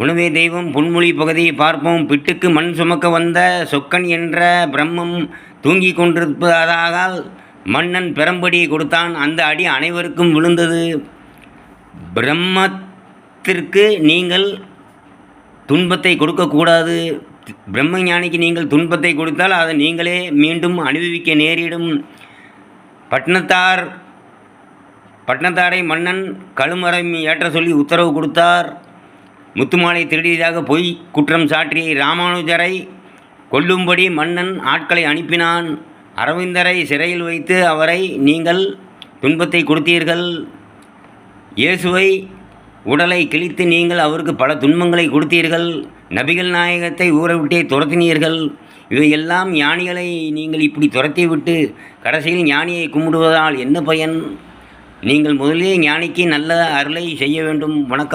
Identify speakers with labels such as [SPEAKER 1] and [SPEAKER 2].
[SPEAKER 1] உணவே தெய்வம் பொன்மொழி பகுதியை பார்ப்போம். பிட்டுக்கு மண் சுமக்க வந்த சொக்கன் என்ற பிரம்மம் தூங்கி கொண்டிருப்பதாக மன்னன் பெரம்படி கொடுத்தான். அந்த அடி அனைவருக்கும் விழுந்தது. பிரம்மத்திற்கு நீங்கள் துன்பத்தை கொடுக்கக்கூடாது. பிரம்ம ஞானிக்கு நீங்கள் துன்பத்தை கொடுத்தால் அதை நீங்களே மீண்டும் அனுபவிக்க நேரிடும். பட்டணத்தாரை மன்னன் கழுமரம் ஏற்ற சொல்லி உத்தரவு கொடுத்தார். முத்துமாலை திருடியதாக பொய் குற்றம் சாற்றிய ராமானுஜரை கொல்லும்படி மன்னன் ஆட்களை அனுப்பினான். அரவிந்தரை சிறையில் வைத்து அவரை நீங்கள் துன்பத்தை கொடுத்தீர்கள். இயேசுவை உடலை கிழித்து நீங்கள் அவருக்கு பல துன்பங்களை கொடுத்தீர்கள். நபிகள் நாயகத்தை ஊரை விட்டே துரத்தினீர்கள். இவையெல்லாம் ஞானிகளை நீங்கள் இப்படி துரத்தி விட்டு கடைசியில் ஞானியை கும்பிடுவதால் என்ன பயன்? நீங்கள் முதலே ஞானிக்கு நல்ல அருளை செய்ய வேண்டும். வணக்கம்.